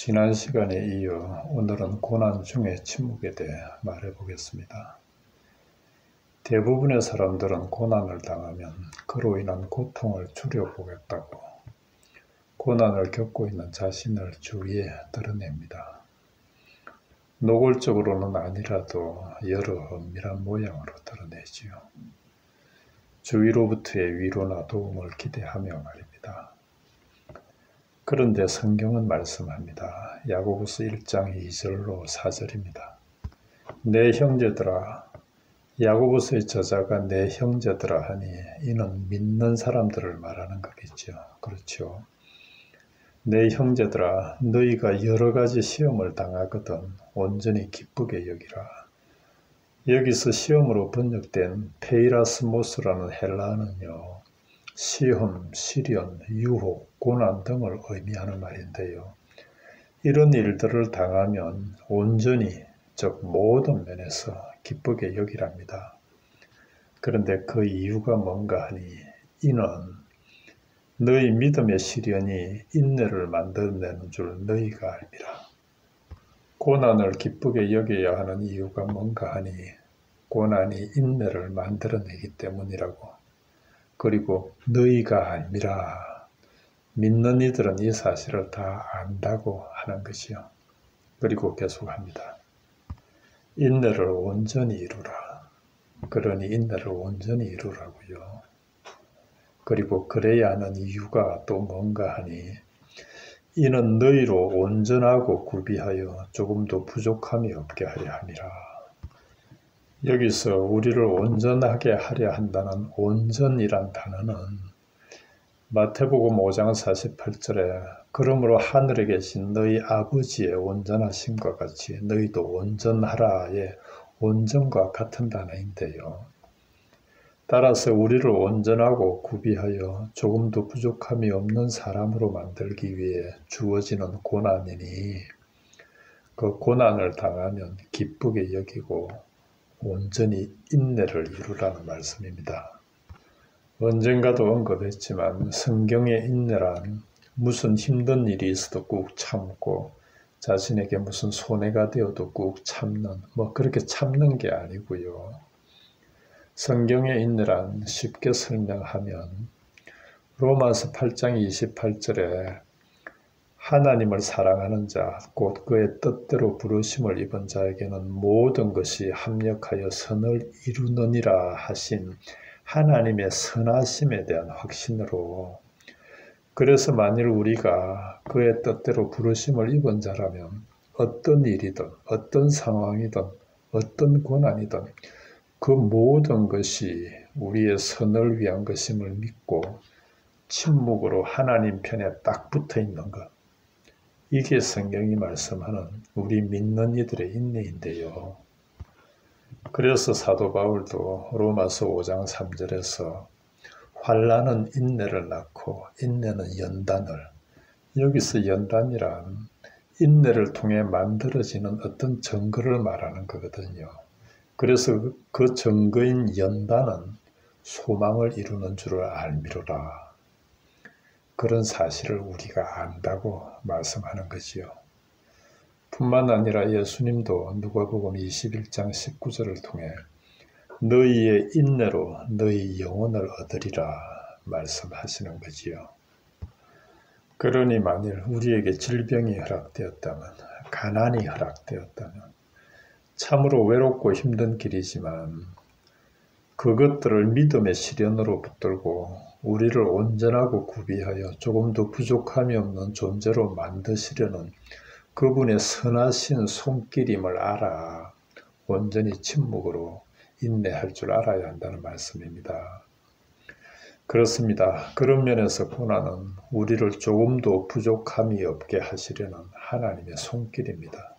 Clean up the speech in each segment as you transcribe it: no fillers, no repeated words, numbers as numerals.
지난 시간에 이어 오늘은 고난 중의 침묵에 대해 말해 보겠습니다. 대부분의 사람들은 고난을 당하면 그로 인한 고통을 줄여보겠다고 고난을 겪고 있는 자신을 주위에 드러냅니다. 노골적으로는 아니라도 여러 은밀한 모양으로 드러내지요. 주위로부터의 위로나 도움을 기대하며 말입니다. 그런데 성경은 말씀합니다. 야고보서 1장 2절로 4절입니다. 내 형제들아, 야고보서의 저자가 내 형제들아 하니 이는 믿는 사람들을 말하는 거겠죠. 그렇죠. 내 형제들아, 너희가 여러 가지 시험을 당하거든 온전히 기쁘게 여기라. 여기서 시험으로 번역된 페이라스모스라는 헬라어는요, 시험, 시련, 유혹, 고난 등을 의미하는 말인데요. 이런 일들을 당하면 온전히, 즉 모든 면에서 기쁘게 여기랍니다. 그런데 그 이유가 뭔가 하니 이는 너희 믿음의 시련이 인내를 만들어내는 줄 너희가 알미라. 고난을 기쁘게 여겨야 하는 이유가 뭔가 하니 고난이 인내를 만들어내기 때문이라고. 그리고 너희가 알미라. 믿는 이들은 이 사실을 다 안다고 하는 것이요. 그리고 계속합니다. 인내를 온전히 이루라. 그러니 인내를 온전히 이루라고요. 그리고 그래야 하는 이유가 또 뭔가 하니 이는 너희로 온전하고 구비하여 조금도 부족함이 없게 하려 함이라. 여기서 우리를 온전하게 하려 한다는 온전이란 단어는 마태복음 5장 48절에 그러므로 하늘에 계신 너희 아버지의 온전하심과 같이 너희도 온전하라의 온전과 같은 단어인데요. 따라서 우리를 온전하고 구비하여 조금도 부족함이 없는 사람으로 만들기 위해 주어지는 고난이니 그 고난을 당하면 기쁘게 여기고 온전히 인내를 이루라는 말씀입니다. 언젠가도 언급했지만 성경의 인내란 무슨 힘든 일이 있어도 꾹 참고 자신에게 무슨 손해가 되어도 꾹 참는 그렇게 참는 게 아니고요. 성경의 인내란 쉽게 설명하면 로마서 8장 28절에 하나님을 사랑하는 자, 곧 그의 뜻대로 부르심을 입은 자에게는 모든 것이 합력하여 선을 이루느니라 하신 하나님의 선하심에 대한 확신으로, 그래서 만일 우리가 그의 뜻대로 부르심을 입은 자라면 어떤 일이든 어떤 상황이든 어떤 고난이든 그 모든 것이 우리의 선을 위한 것임을 믿고 침묵으로 하나님 편에 딱 붙어 있는 것, 이게 성경이 말씀하는 우리 믿는 이들의 인내인데요. 그래서 사도 바울도 로마서 5장 3절에서 환난은 인내를 낳고 인내는 연단을, 여기서 연단이란 인내를 통해 만들어지는 어떤 증거를 말하는 거거든요. 그래서 그 증거인 연단은 소망을 이루는 줄을 알미로라. 그런 사실을 우리가 안다고 말씀하는 거지요. 뿐만 아니라 예수님도 누가복음 21장 19절을 통해 너희의 인내로 너희 영혼을 얻으리라 말씀하시는 거지요. 그러니 만일 우리에게 질병이 허락되었다면, 가난이 허락되었다면, 참으로 외롭고 힘든 길이지만 그것들을 믿음의 시련으로 붙들고 우리를 온전하고 구비하여 조금도 부족함이 없는 존재로 만드시려는 그분의 선하신 손길임을 알아 온전히 침묵으로 인내할 줄 알아야 한다는 말씀입니다. 그렇습니다. 그런 면에서 고난은 우리를 조금도 부족함이 없게 하시려는 하나님의 손길입니다.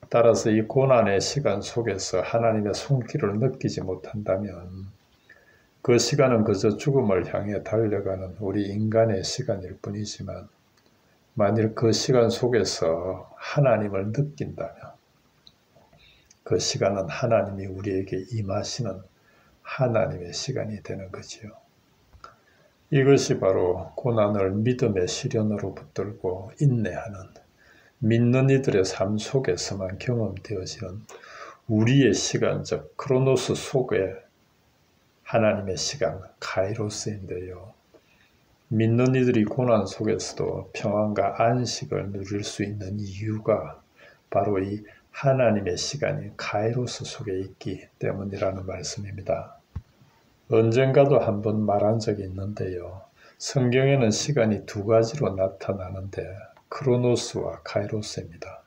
따라서 이 고난의 시간 속에서 하나님의 손길을 느끼지 못한다면 그 시간은 그저 죽음을 향해 달려가는 우리 인간의 시간일 뿐이지만, 만일 그 시간 속에서 하나님을 느낀다면 그 시간은 하나님이 우리에게 임하시는 하나님의 시간이 되는 거지요. 이것이 바로 고난을 믿음의 시련으로 붙들고 인내하는 믿는 이들의 삶 속에서만 경험되어지는 우리의 시간적 크로노스 속에 하나님의 시간 카이로스인데요. 믿는 이들이 고난 속에서도 평안과 안식을 누릴 수 있는 이유가 바로 이 하나님의 시간인 카이로스 속에 있기 때문이라는 말씀입니다. 언젠가도 한번 말한 적이 있는데요. 성경에는 시간이 두 가지로 나타나는데 크로노스와 카이로스입니다.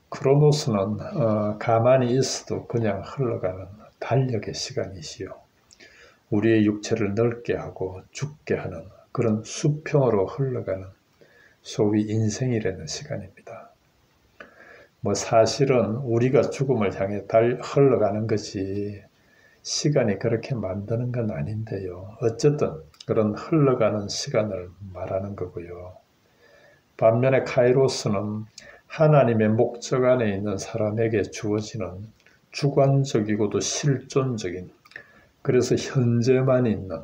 크로노스는 가만히 있어도 그냥 흘러가는 달력의 시간이지요. 우리의 육체를 늙게 하고 죽게 하는 그런 수평으로 흘러가는 소위 인생이라는 시간입니다. 사실은 우리가 죽음을 향해 흘러가는 것이 시간이 그렇게 만드는 건 아닌데요. 어쨌든 그런 흘러가는 시간을 말하는 거고요. 반면에 카이로스는 하나님의 목적 안에 있는 사람에게 주어지는 주관적이고도 실존적인, 그래서 현재만 있는,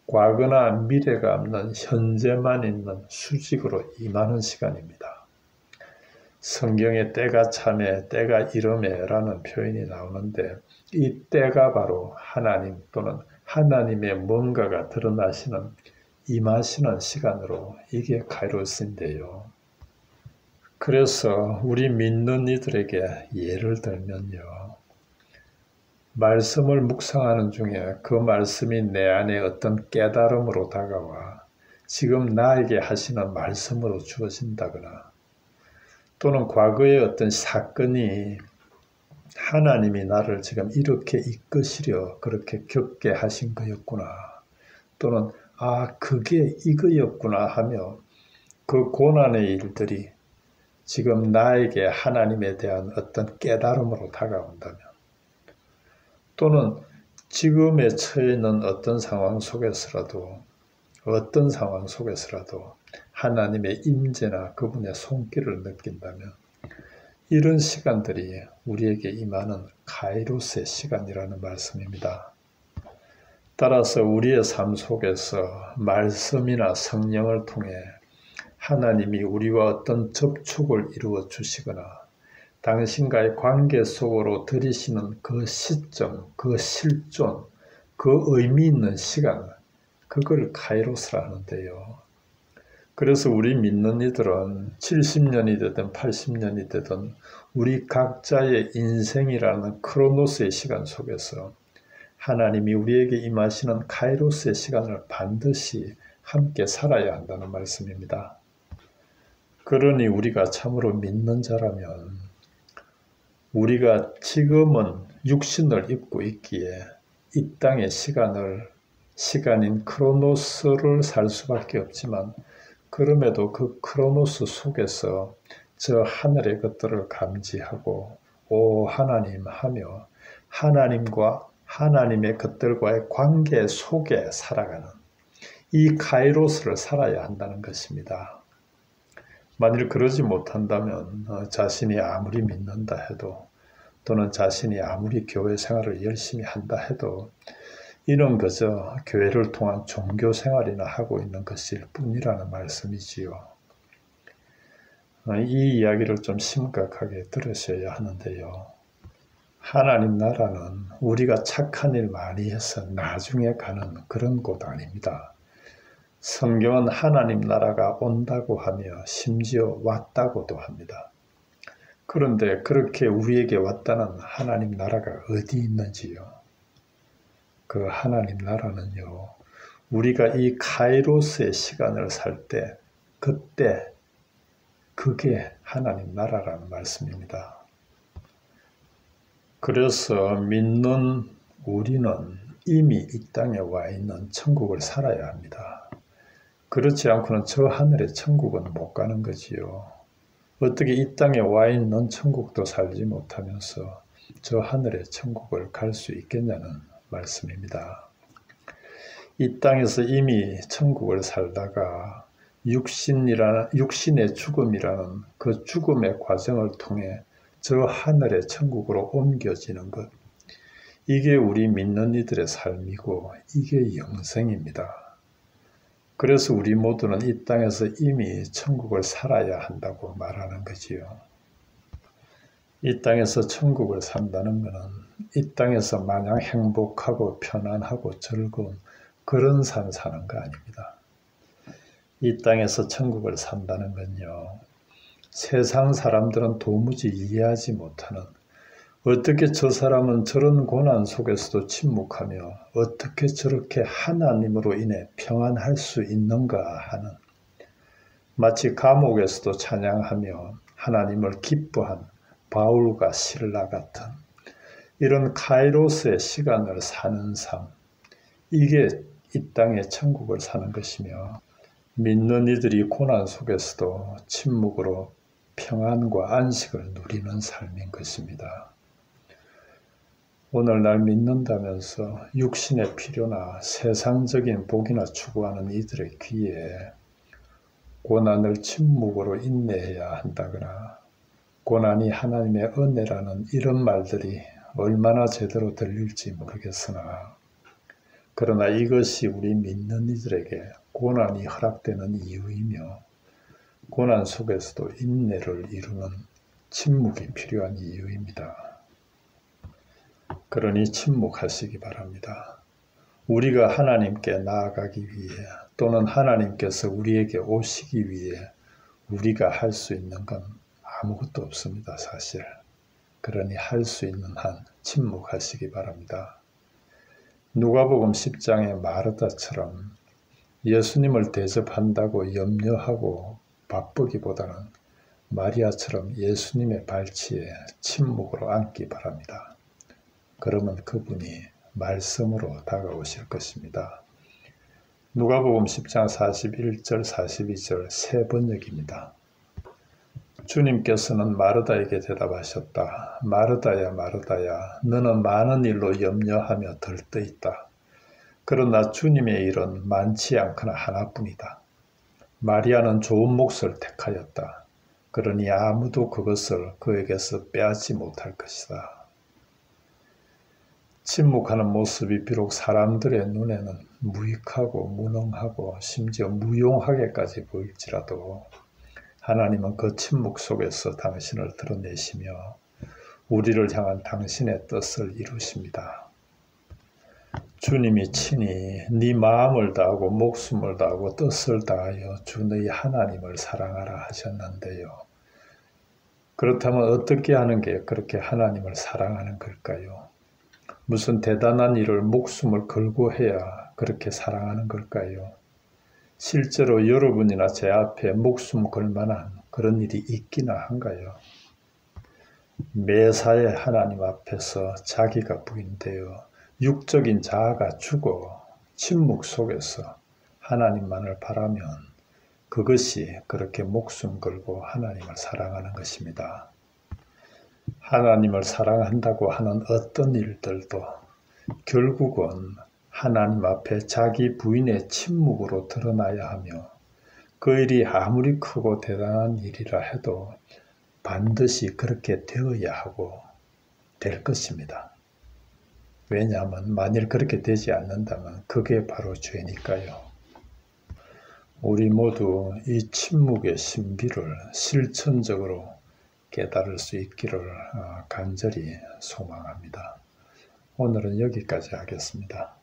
과거나 미래가 없는 현재만 있는 수직으로 임하는 시간입니다. 성경에 때가 참에 때가 이름에 라는 표현이 나오는데 이 때가 바로 하나님 또는 하나님의 뭔가가 드러나시는 임하시는 시간으로 이게 카이로스인데요. 그래서 우리 믿는 이들에게 예를 들면요. 말씀을 묵상하는 중에 그 말씀이 내 안에 어떤 깨달음으로 다가와 지금 나에게 하시는 말씀으로 주어진다거나 또는 과거의 어떤 사건이 하나님이 나를 지금 이렇게 이끄시려 그렇게 겪게 하신 거였구나. 또는 그게 이거였구나 하며 그 고난의 일들이 지금 나에게 하나님에 대한 어떤 깨달음으로 다가온다면 또는 지금에 처해 있는 어떤 상황 속에서라도 하나님의 임재나 그분의 손길을 느낀다면 이런 시간들이 우리에게 임하는 카이로스의 시간이라는 말씀입니다. 따라서 우리의 삶 속에서 말씀이나 성령을 통해 하나님이 우리와 어떤 접촉을 이루어 주시거나 당신과의 관계 속으로 들이시는 그 시점, 그 실존, 그 의미 있는 시간, 그걸 카이로스라 하는데요. 그래서 우리 믿는 이들은 70년이 되든 80년이 되든 우리 각자의 인생이라는 크로노스의 시간 속에서 하나님이 우리에게 임하시는 카이로스의 시간을 반드시 함께 살아야 한다는 말씀입니다. 그러니 우리가 참으로 믿는 자라면 우리가 지금은 육신을 입고 있기에 이 땅의 시간인 크로노스를 살 수밖에 없지만 그럼에도 그 크로노스 속에서 저 하늘의 것들을 감지하고 오 하나님 하며 하나님과 하나님의 것들과의 관계 속에 살아가는 이 카이로스를 살아야 한다는 것입니다. 만일 그러지 못한다면 자신이 아무리 믿는다 해도 또는 자신이 아무리 교회 생활을 열심히 한다 해도 이는 그저 교회를 통한 종교 생활이나 하고 있는 것일 뿐이라는 말씀이지요. 이 이야기를 좀 심각하게 들으셔야 하는데요. 하나님 나라는 우리가 착한 일 많이 해서 나중에 가는 그런 곳 아닙니다. 성경은 하나님 나라가 온다고 하며 심지어 왔다고도 합니다. 그런데 그렇게 우리에게 왔다는 하나님 나라가 어디 있는지요? 그 하나님 나라는요, 우리가 이 카이로스의 시간을 살 때, 그때, 그게 하나님 나라라는 말씀입니다. 그래서 믿는 우리는 이미 이 땅에 와 있는 천국을 살아야 합니다. 그렇지 않고는 저 하늘의 천국은 못 가는 거지요. 어떻게 이 땅에 와 있는 천국도 살지 못하면서 저 하늘의 천국을 갈 수 있겠냐는 말씀입니다. 이 땅에서 이미 천국을 살다가 육신의 죽음이라는 그 죽음의 과정을 통해 저 하늘의 천국으로 옮겨지는 것, 이게 우리 믿는 이들의 삶이고 이게 영생입니다. 그래서 우리 모두는 이 땅에서 이미 천국을 살아야 한다고 말하는 거지요. 이 땅에서 천국을 산다는 것은 이 땅에서 마냥 행복하고 편안하고 즐거운 그런 삶 사는 거 아닙니다. 이 땅에서 천국을 산다는 건요, 세상 사람들은 도무지 이해하지 못하는, 어떻게 저 사람은 저런 고난 속에서도 침묵하며 어떻게 저렇게 하나님으로 인해 평안할 수 있는가 하는, 마치 감옥에서도 찬양하며 하나님을 기뻐한 바울과 실라 같은 이런 카이로스의 시간을 사는 삶, 이게 이 땅의 천국을 사는 것이며, 믿는 이들이 고난 속에서도 침묵으로 평안과 안식을 누리는 삶인 것입니다. 오늘날 믿는다면서 육신의 필요나 세상적인 복이나 추구하는 이들의 귀에 고난을 침묵으로 인내해야 한다거나 고난이 하나님의 은혜라는 이런 말들이 얼마나 제대로 들릴지 모르겠으나, 그러나 이것이 우리 믿는 이들에게 고난이 허락되는 이유이며 고난 속에서도 인내를 이루는 침묵이 필요한 이유입니다. 그러니 침묵하시기 바랍니다. 우리가 하나님께 나아가기 위해 또는 하나님께서 우리에게 오시기 위해 우리가 할 수 있는 건 아무것도 없습니다, 사실. 그러니 할 수 있는 한 침묵하시기 바랍니다. 누가복음 10장의 마르다처럼 예수님을 대접한다고 염려하고 바쁘기보다는 마리아처럼 예수님의 발치에 침묵으로 앉기 바랍니다. 그러면 그분이 말씀으로 다가오실 것입니다. 누가복음 10장 41절 42절 세 번역입니다. 주님께서는 마르다에게 대답하셨다. 마르다야 마르다야, 너는 많은 일로 염려하며 들떠있다. 그러나 주님의 일은 많지 않거나 하나뿐이다. 마리아는 좋은 몫을 택하였다. 그러니 아무도 그것을 그에게서 빼앗지 못할 것이다. 침묵하는 모습이 비록 사람들의 눈에는 무익하고 무능하고 심지어 무용하게까지 보일지라도 하나님은 그 침묵 속에서 당신을 드러내시며 우리를 향한 당신의 뜻을 이루십니다. 주님이 친히 네 마음을 다하고 목숨을 다하고 뜻을 다하여 주 너희 하나님을 사랑하라 하셨는데요. 그렇다면 어떻게 하는 게 그렇게 하나님을 사랑하는 걸까요? 무슨 대단한 일을 목숨을 걸고 해야 그렇게 사랑하는 걸까요? 실제로 여러분이나 제 앞에 목숨 걸 만한 그런 일이 있기나 한가요? 매사에 하나님 앞에서 자기가 부인되어 육적인 자아가 죽어 침묵 속에서 하나님만을 바라면 그것이 그렇게 목숨 걸고 하나님을 사랑하는 것입니다. 하나님을 사랑한다고 하는 어떤 일들도 결국은 하나님 앞에 자기 부인의 침묵으로 드러나야 하며, 그 일이 아무리 크고 대단한 일이라 해도 반드시 그렇게 되어야 하고 될 것입니다. 왜냐하면 만일 그렇게 되지 않는다면 그게 바로 죄니까요. 우리 모두 이 침묵의 신비를 실천적으로 깨달을 수 있기를 간절히 소망합니다. 오늘은 여기까지 하겠습니다.